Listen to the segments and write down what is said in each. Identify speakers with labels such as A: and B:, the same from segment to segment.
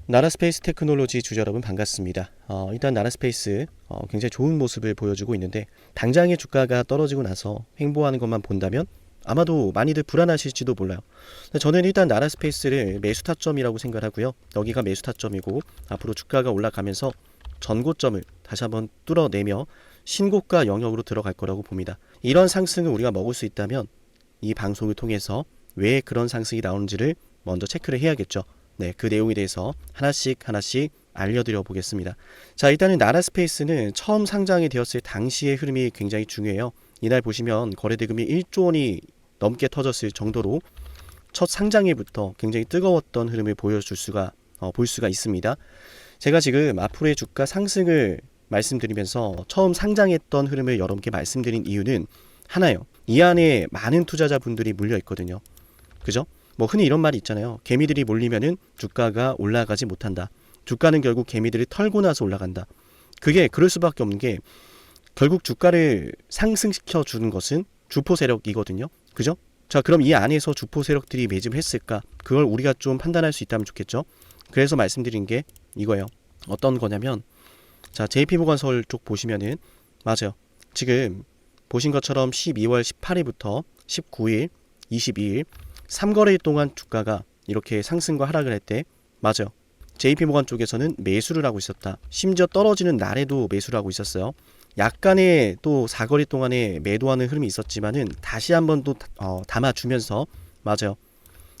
A: 나라스페이스 테크놀로지 주주 여러분 반갑습니다. 일단 나라스페이스 굉장히 좋은 모습을 보여주고 있는데 당장의 주가가 떨어지고 나서 횡보하는 것만 본다면 아마도 많이들 불안하실지도 몰라요. 저는 일단 나라스페이스를 매수 타점이라고 생각하고요. 여기가 매수 타점이고 앞으로 주가가 올라가면서 전고점을 다시 한번 뚫어내며 신고가 영역으로 들어갈 거라고 봅니다. 이런 상승을 우리가 먹을 수 있다면 이 방송을 통해서 왜 그런 상승이 나오는지를 먼저 체크를 해야겠죠. 네, 그 내용에 대해서 하나씩 알려드려 보겠습니다. 자, 일단은 나라스페이스는 처음 상장이 되었을 당시의 흐름이 굉장히 중요해요. 이날 보시면 거래대금이 1조 원이 넘게 터졌을 정도로 첫 상장일부터 굉장히 뜨거웠던 흐름을 볼 수가 있습니다. 제가 지금 앞으로의 주가 상승을 말씀드리면서 처음 상장했던 흐름을 여러분께 말씀드린 이유는 하나요. 이 안에 많은 투자자분들이 물려 있거든요. 그죠? 뭐 흔히 이런 말이 있잖아요. 개미들이 몰리면은 주가가 올라가지 못한다. 주가는 결국 개미들이 털고 나서 올라간다. 그게 그럴 수밖에 없는 게 결국 주가를 상승시켜 주는 것은 주포 세력이거든요. 그죠? 자, 그럼 이 안에서 주포 세력들이 매집했을까? 그걸 우리가 좀 판단할 수 있다면 좋겠죠. 그래서 말씀드린 게 이거예요. 어떤 거냐면 자, JP모건서울 쪽 보시면은 맞아요. 지금 보신 것처럼 12월 18일부터 19일, 22일 3거래일 동안 주가가 이렇게 상승과 하락을 할 때 맞아요. JP모건 쪽에서는 매수를 하고 있었다. 심지어 떨어지는 날에도 매수를 하고 있었어요. 약간의 또 4거래일 동안에 매도하는 흐름이 있었지만은 다시 한번 또 담아주면서 맞아요.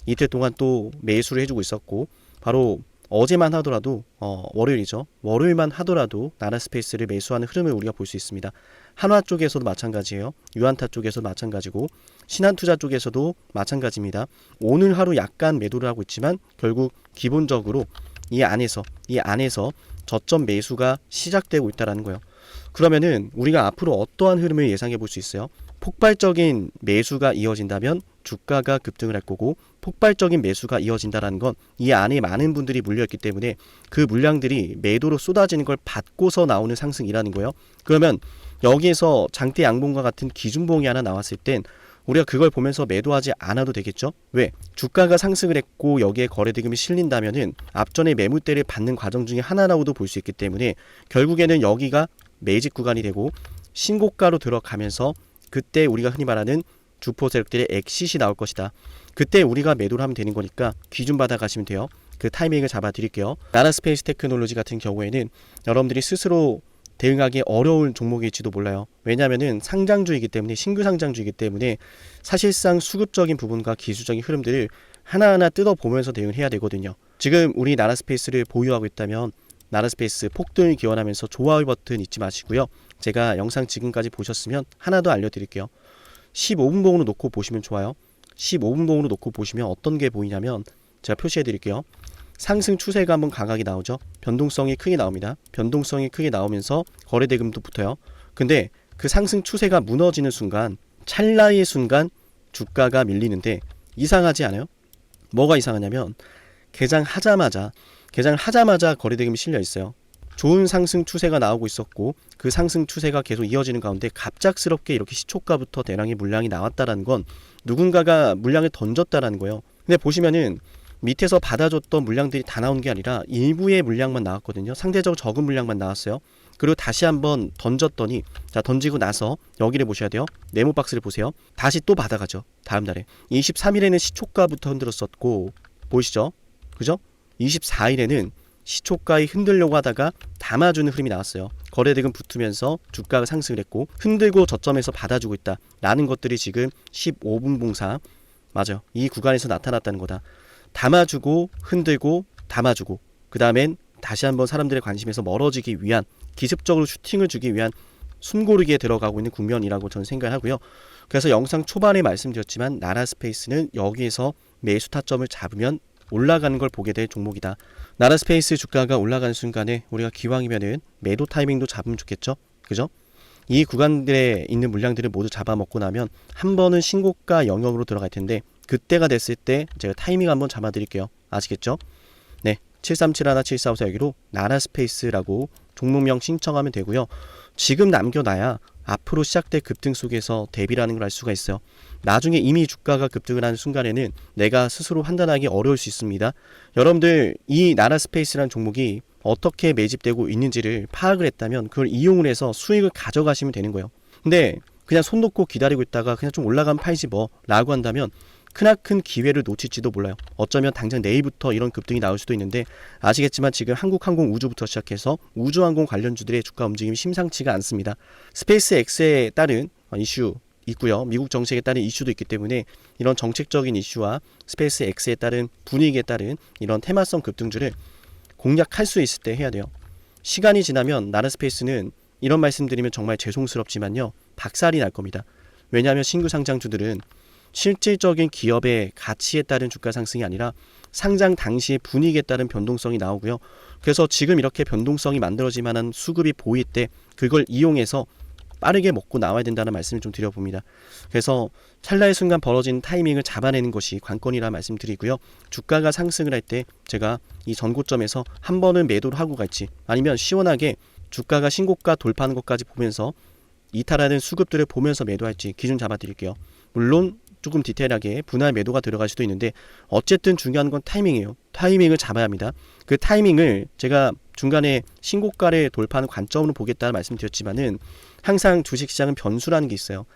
A: 이틀 동안 또 매수를 해주고 있었고 바로 어제만 하더라도 월요일이죠. 월요일만 하더라도 나라스페이스를 매수하는 흐름을 우리가 볼 수 있습니다. 한화 쪽에서도 마찬가지예요. 유한타 쪽에서도 마찬가지고 신한투자 쪽에서도 마찬가지입니다. 오늘 하루 약간 매도를 하고 있지만 결국 기본적으로 이 안에서 저점 매수가 시작되고 있다는 거예요. 그러면은 우리가 앞으로 어떠한 흐름을 예상해 볼 수 있어요? 폭발적인 매수가 이어진다면 주가가 급등을 할 거고 폭발적인 매수가 이어진다는 건 이 안에 많은 분들이 물려있기 때문에 그 물량들이 매도로 쏟아지는 걸 받고서 나오는 상승이라는 거예요. 그러면 여기에서 장대 양봉과 같은 기준봉이 하나 나왔을 땐 우리가 그걸 보면서 매도하지 않아도 되겠죠? 왜? 주가가 상승을 했고 여기에 거래대금이 실린다면은 앞전에 매물대를 받는 과정 중에 하나라고도 볼 수 있기 때문에 결국에는 여기가 매집 구간이 되고 신고가로 들어가면서 그때 우리가 흔히 말하는 주포 세력들의 엑싯이 나올 것이다. 그때 우리가 매도를 하면 되는 거니까 기준 받아 가시면 돼요. 그 타이밍을 잡아 드릴게요. 나라스페이스 테크놀로지 같은 경우에는 여러분들이 스스로 대응하기 어려운 종목일지도 몰라요. 왜냐하면은 상장주이기 때문에 신규 상장주이기 때문에 사실상 수급적인 부분과 기술적인 흐름들을 하나하나 뜯어보면서 대응을 해야 되거든요. 지금 우리 나라스페이스를 보유하고 있다면 나라스페이스 폭등을 기원하면서 좋아요 버튼 잊지 마시고요. 제가 영상 지금까지 보셨으면 하나 더 알려드릴게요. 15분봉으로 놓고 보시면 좋아요. 15분봉으로 놓고 보시면 어떤 게 보이냐면 제가 표시해 드릴게요. 상승 추세가 한번 강하게 나오죠. 변동성이 크게 나옵니다. 변동성이 크게 나오면서 거래대금도 붙어요. 근데 그 상승 추세가 무너지는 순간 찰나의 순간 주가가 밀리는데 이상하지 않아요? 뭐가 이상하냐면 개장하자마자 거래대금이 실려 있어요. 좋은 상승 추세가 나오고 있었고 그 상승 추세가 계속 이어지는 가운데 갑작스럽게 이렇게 시초가부터 대량의 물량이 나왔다라는 건 누군가가 물량을 던졌다라는 거예요. 근데 보시면은 밑에서 받아줬던 물량들이 다 나온 게 아니라 일부의 물량만 나왔거든요. 상대적으로 적은 물량만 나왔어요. 그리고 다시 한번 던졌더니 자 던지고 나서 여기를 보셔야 돼요. 네모 박스를 보세요. 다시 또 받아가죠. 다음 날에 23일에는 시초가부터 흔들었었고 보이시죠? 그죠? 24일에는 시초가에 흔들려고 하다가 담아주는 흐름이 나왔어요. 거래대금 붙으면서 주가가 상승을 했고 흔들고 저점에서 받아주고 있다 라는 것들이 지금 15분 봉사 맞아요. 이 구간에서 나타났다는 거다. 담아주고 흔들고 담아주고 그 다음엔 다시 한번 사람들의 관심에서 멀어지기 위한 기습적으로 슈팅을 주기 위한 숨고르기에 들어가고 있는 국면이라고 저는 생각하고요. 그래서 영상 초반에 말씀드렸지만 나라스페이스는 여기에서 매수 타점을 잡으면 올라가는 걸 보게 될 종목이다. 나라스페이스 주가가 올라가는 순간에 우리가 기왕이면은 매도 타이밍도 잡으면 좋겠죠. 그죠? 이 구간들에 있는 물량들을 모두 잡아먹고 나면 한 번은 신고가 영역으로 들어갈 텐데 그때가 됐을 때 제가 타이밍 한번 잡아드릴게요. 아시겠죠? 네, 7371 7454 여기로 나나스페이스라고 종목명 신청하면 되고요. 지금 남겨놔야 앞으로 시작될 급등 속에서 대비라는 걸 알 수가 있어요. 나중에 이미 주가가 급등을 하는 순간에는 내가 스스로 판단하기 어려울 수 있습니다. 여러분들 이 나나스페이스라는 종목이 어떻게 매집되고 있는지를 파악을 했다면 그걸 이용을 해서 수익을 가져가시면 되는 거예요. 근데 그냥 손 놓고 기다리고 있다가 그냥 좀 올라가면 팔지 뭐 라고 한다면 크나큰 기회를 놓칠지도 몰라요. 어쩌면 당장 내일부터 이런 급등이 나올 수도 있는데 아시겠지만 지금 한국항공우주부터 시작해서 우주항공 관련주들의 주가 움직임이 심상치가 않습니다. 스페이스 X에 따른 이슈 있고요. 미국 정책에 따른 이슈도 있기 때문에 이런 정책적인 이슈와 스페이스 X에 따른 분위기에 따른 이런 테마성 급등주를 공략할 수 있을 때 해야 돼요. 시간이 지나면 나나스페이스는 이런 말씀드리면 정말 죄송스럽지만요. 박살이 날 겁니다. 왜냐하면 신규 상장주들은 실질적인 기업의 가치에 따른 주가 상승이 아니라 상장 당시의 분위기에 따른 변동성이 나오고요. 그래서 지금 이렇게 변동성이 만들어질 만한 수급이 보일 때 그걸 이용해서 빠르게 먹고 나와야 된다는 말씀을 좀 드려봅니다. 그래서 찰나의 순간 벌어진 타이밍을 잡아내는 것이 관건이라 말씀드리고요. 주가가 상승을 할 때 제가 이 전고점에서 한 번은 매도를 하고 갈지 아니면 시원하게 주가가 신고가 돌파하는 것까지 보면서 이탈하는 수급들을 보면서 매도할지 기준 잡아드릴게요. 물론 조금 디테일하게 분할 매도가 들어갈 수도 있는데 어쨌든 중요한 건 타이밍이에요. 타이밍을 잡아야 합니다. 그 타이밍을 제가 중간에 신고가를 돌파하는 관점으로 보겠다는 말씀드렸지만은 항상 주식시장은 변수라는 게 있어요.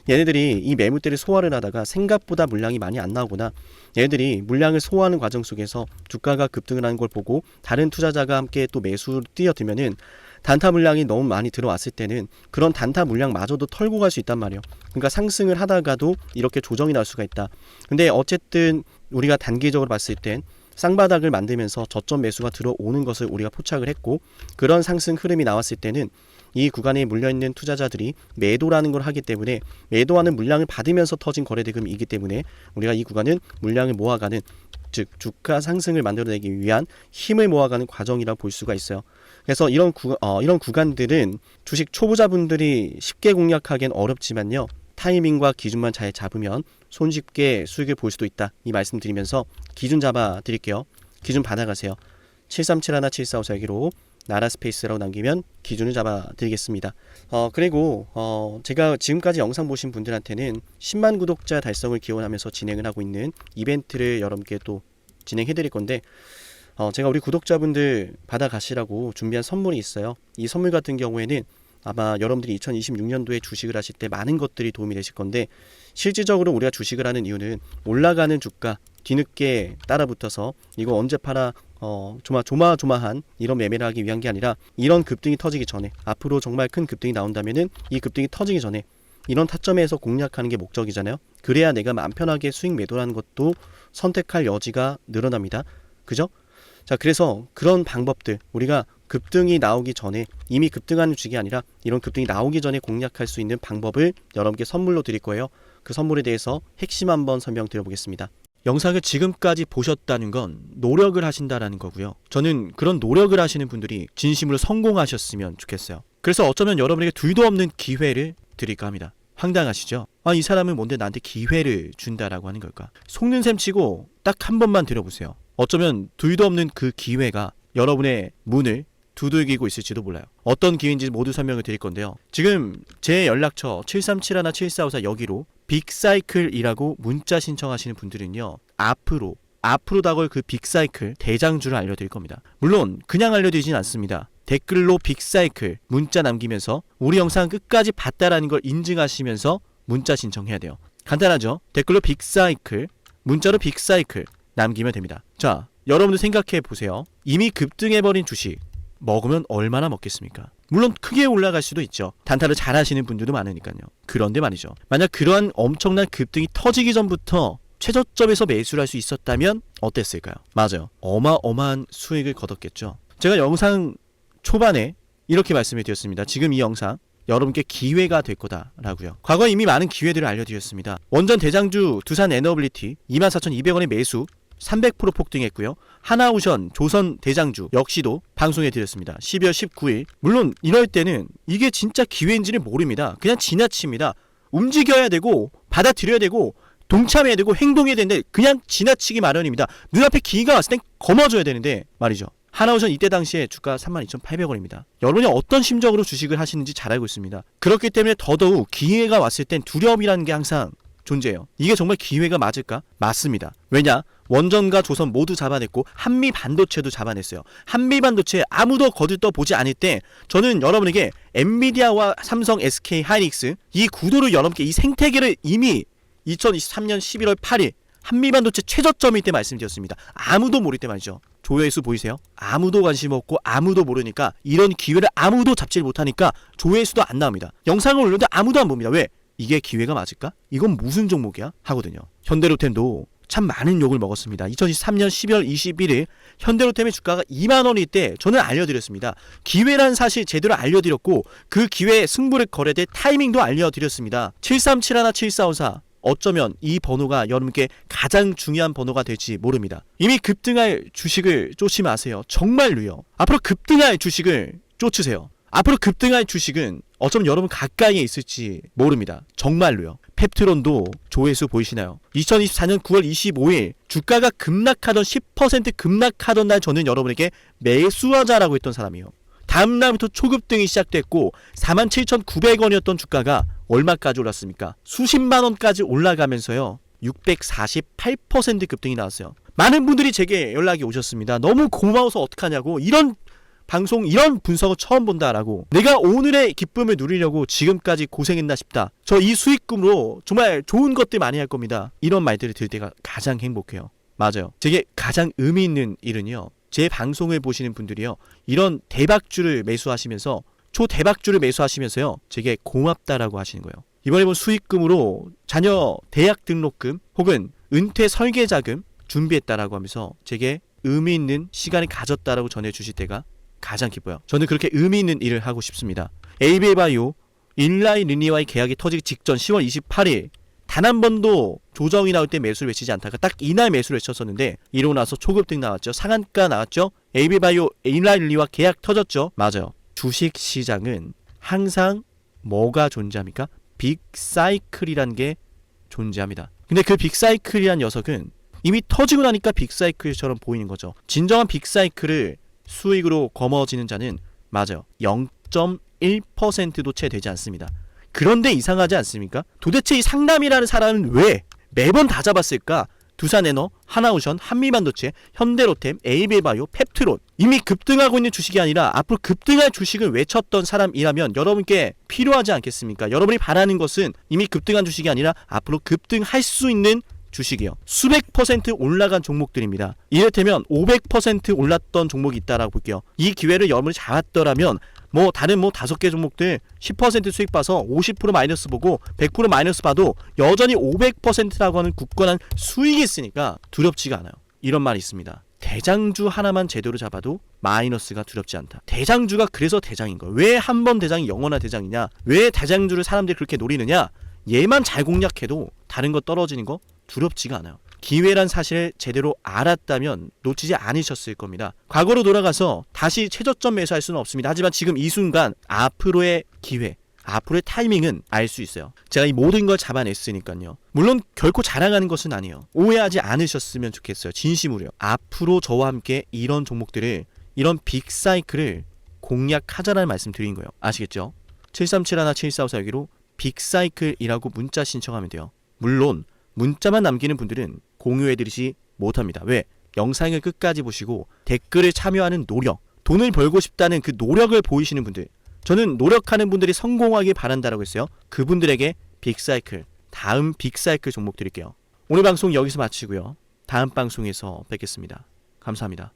A: 얘네들이 이 매물대를 소화를 하다가 생각보다 물량이 많이 안 나오거나 얘네들이 물량을 소화하는 과정 속에서 주가가 급등을 하는 걸 보고 다른 투자자가 함께 또 매수를 뛰어들면은 단타 물량이 너무 많이 들어왔을 때는 그런 단타 물량마저도 털고 갈 수 있단 말이에요. 그러니까 상승을 하다가도 이렇게 조정이 날 수가 있다. 근데 어쨌든 우리가 단기적으로 봤을 땐 쌍바닥을 만들면서 저점 매수가 들어오는 것을 우리가 포착을 했고 그런 상승 흐름이 나왔을 때는 이 구간에 물려있는 투자자들이 매도라는 걸 하기 때문에 매도하는 물량을 받으면서 터진 거래대금이기 때문에 우리가 이 구간은 물량을 모아가는 즉 주가 상승을 만들어내기 위한 힘을 모아가는 과정이라고 볼 수가 있어요. 그래서 이런 구간들은 주식 초보자분들이 쉽게 공략하기엔 어렵지만요. 타이밍과 기준만 잘 잡으면 손쉽게 수익을 볼 수도 있다. 이 말씀 드리면서 기준 잡아 드릴게요. 기준 받아가세요. 7371 7454 여기로 나라스페이스라고 남기면 기준을 잡아 드리겠습니다. 그리고 제가 지금까지 영상 보신 분들한테는 10만 구독자 달성을 기원하면서 진행을 하고 있는 이벤트를 여러분께 또 진행해 드릴 건데 제가 우리 구독자분들 받아가시라고 준비한 선물이 있어요. 이 선물 같은 경우에는 아마 여러분들이 2026년도에 주식을 하실 때 많은 것들이 도움이 되실 건데 실질적으로 우리가 주식을 하는 이유는 올라가는 주가 뒤늦게 따라붙어서 이거 언제 팔아 조마조마한 이런 매매를 하기 위한 게 아니라 이런 급등이 터지기 전에 앞으로 정말 큰 급등이 나온다면은 이 급등이 터지기 전에 이런 타점에서 공략하는 게 목적이잖아요. 그래야 내가 마음 편하게 수익 매도라는 것도 선택할 여지가 늘어납니다. 그죠? 자, 그래서 그런 방법들 우리가 급등이 나오기 전에 이미 급등하는 주식이 아니라 이런 급등이 나오기 전에 공략할 수 있는 방법을 여러분께 선물로 드릴 거예요. 그 선물에 대해서 핵심 한번 설명드려 보겠습니다. 영상을 지금까지 보셨다는 건 노력을 하신다라는 거고요. 저는 그런 노력을 하시는 분들이 진심으로 성공하셨으면 좋겠어요. 그래서 어쩌면 여러분에게 둘도 없는 기회를 드릴까 합니다. 황당하시죠? 이 사람은 뭔데 나한테 기회를 준다라고 하는 걸까? 속는 셈 치고 딱 한 번만 들어보세요. 어쩌면 둘도 없는 그 기회가 여러분의 문을 두들기고 있을지도 몰라요. 어떤 기회인지 모두 설명을 드릴 건데요. 지금 제 연락처 7371 7454 여기로 빅사이클이라고 문자 신청하시는 분들은요. 앞으로 다가올 그 빅사이클 대장주를 알려드릴 겁니다. 물론 그냥 알려드리진 않습니다. 댓글로 빅사이클 문자 남기면서 우리 영상 끝까지 봤다라는 걸 인증하시면서 문자 신청해야 돼요. 간단하죠? 댓글로 빅사이클, 문자로 빅사이클 남기면 됩니다. 자, 여러분들 생각해 보세요. 이미 급등해버린 주식 먹으면 얼마나 먹겠습니까? 물론 크게 올라갈 수도 있죠. 단타를 잘 하시는 분들도 많으니까요. 그런데 말이죠. 만약 그러한 엄청난 급등이 터지기 전부터 최저점에서 매수를 할 수 있었다면 어땠을까요? 맞아요. 어마어마한 수익을 거뒀겠죠. 제가 영상 초반에 이렇게 말씀을 드렸습니다. 지금 이 영상 여러분께 기회가 될 거다라고요. 과거에 이미 많은 기회들을 알려드렸습니다. 원전 대장주 두산 에너빌리티 24,200원의 매수 300% 폭등했고요. 하나오션 조선 대장주 역시도 방송해 드렸습니다. 12월 19일. 물론 이럴 때는 이게 진짜 기회인지를 모릅니다. 그냥 지나칩니다. 움직여야 되고 받아들여야 되고 동참해야 되고 행동해야 되는데 그냥 지나치기 마련입니다. 눈앞에 기회가 왔을 땐 거머줘야 되는데 말이죠. 하나오션 이때 당시에 주가 32,800원입니다. 여러분이 어떤 심정으로 주식을 하시는지 잘 알고 있습니다. 그렇기 때문에 더더욱 기회가 왔을 땐 두려움이라는 게 항상 존재해요. 이게 정말 기회가 맞을까? 맞습니다. 왜냐? 원전과 조선 모두 잡아냈고 한미 반도체도 잡아냈어요. 한미 반도체 아무도 거들떠보지 않을 때 저는 여러분에게 엔비디아와 삼성, SK 하이닉스 이 구도를 여러분께 이 생태계를 이미 2023년 11월 8일 한미 반도체 최저점일 때 말씀드렸습니다. 아무도 모를 때 말이죠. 조회수 보이세요? 아무도 관심 없고 아무도 모르니까 이런 기회를 아무도 잡지 못하니까 조회수도 안 나옵니다. 영상을 올렸는데 아무도 안 봅니다. 왜? 이게 기회가 맞을까? 이건 무슨 종목이야? 하거든요. 현대로템도 참 많은 욕을 먹었습니다. 2023년 12월 21일 현대로템의 주가가 2만원일 때 저는 알려드렸습니다. 기회란 사실 제대로 알려드렸고 그 기회에 승부를 걸어야 될 타이밍도 알려드렸습니다. 7371, 7454 어쩌면 이 번호가 여러분께 가장 중요한 번호가 될지 모릅니다. 이미 급등할 주식을 쫓지 마세요. 정말로요. 앞으로 급등할 주식을 쫓으세요. 앞으로 급등할 주식은 어쩌면 여러분 가까이에 있을지 모릅니다. 정말로요. 펩트론도 조회수 보이시나요? 2024년 9월 25일 주가가 급락하던 10% 급락하던 날 저는 여러분에게 매수하자라고 했던 사람이에요. 다음 날부터 초급등이 시작됐고 47,900원이었던 주가가 얼마까지 올랐습니까? 수십만 원까지 올라가면서요. 648% 급등이 나왔어요. 많은 분들이 제게 연락이 오셨습니다. 너무 고마워서 어떡하냐고. 이런 방송, 이런 분석을 처음 본다라고. 내가 오늘의 기쁨을 누리려고 지금까지 고생했나 싶다. 저 이 수익금으로 정말 좋은 것들 많이 할 겁니다. 이런 말들을 들을 때가 가장 행복해요. 맞아요. 제게 가장 의미 있는 일은요. 제 방송을 보시는 분들이요. 이런 대박주를 매수하시면서 초대박주를 매수하시면서요. 제게 고맙다라고 하시는 거예요. 이번에 본 수익금으로 자녀 대학 등록금 혹은 은퇴 설계자금 준비했다라고 하면서 제게 의미 있는 시간을 가졌다라고 전해주실 때가 가장 기뻐요. 저는 그렇게 의미 있는 일을 하고 싶습니다. 에이비바이오 일라이 리니와의 계약이 터지기 직전 10월 28일 단 한 번도 조정이 나올 때 매수를 외치지 않다가 딱 이날 매수를 외쳤었는데 이러고 나서 초급등 나왔죠. 상한가 나왔죠. 에이비바이오 일라이 리니와 계약 터졌죠. 맞아요. 주식시장은 항상 뭐가 존재합니까? 빅사이클이란 게 존재합니다. 근데 그 빅사이클이란 녀석은 이미 터지고 나니까 빅사이클처럼 보이는 거죠. 진정한 빅사이클을 수익으로 거머쥐는 자는 맞아요. 0.1%도 채 되지 않습니다. 그런데 이상하지 않습니까? 도대체 이 상남이라는 사람은 왜 매번 다 잡았을까? 두산에너, 하나오션, 한미반도체, 현대로템, 에이비바이오, 펩트론 이미 급등하고 있는 주식이 아니라 앞으로 급등할 주식을 외쳤던 사람이라면 여러분께 필요하지 않겠습니까? 여러분이 바라는 것은 이미 급등한 주식이 아니라 앞으로 급등할 수 있는 주식이요. 수백 퍼센트 올라간 종목들입니다. 이를테면 500% 올랐던 종목이 있다라고 볼게요. 이 기회를 여러분이 잡았더라면 다른 5개 종목들 10% 수익 봐서 50% 마이너스 보고 100% 마이너스 봐도 여전히 500%라고 하는 굳건한 수익이 있으니까 두렵지가 않아요. 이런 말이 있습니다. 대장주 하나만 제대로 잡아도 마이너스가 두렵지 않다. 대장주가 그래서 대장인 거예요. 왜 한 번 대장이 영원한 대장이냐? 왜 대장주를 사람들이 그렇게 노리느냐? 얘만 잘 공략해도 다른 거 떨어지는 거 두렵지가 않아요. 기회란 사실을 제대로 알았다면 놓치지 않으셨을 겁니다. 과거로 돌아가서 다시 최저점 매수할 수는 없습니다. 하지만 지금 이 순간 앞으로의 기회, 앞으로의 타이밍은 알 수 있어요. 제가 이 모든 걸 잡아냈으니까요. 물론 결코 자랑하는 것은 아니에요. 오해하지 않으셨으면 좋겠어요. 진심으로요. 앞으로 저와 함께 이런 종목들을, 이런 빅사이클을 공략하자라는 말씀 드린 거예요. 아시겠죠? 73717454 여기로 빅사이클이라고 문자 신청하면 돼요. 물론 문자만 남기는 분들은 공유해드리지 못합니다. 왜? 영상을 끝까지 보시고 댓글을 참여하는 노력, 돈을 벌고 싶다는 그 노력을 보이시는 분들, 저는 노력하는 분들이 성공하길 바란다라고 했어요. 그분들에게 빅사이클, 다음 빅사이클 종목 드릴게요. 오늘 방송 여기서 마치고요. 다음 방송에서 뵙겠습니다. 감사합니다.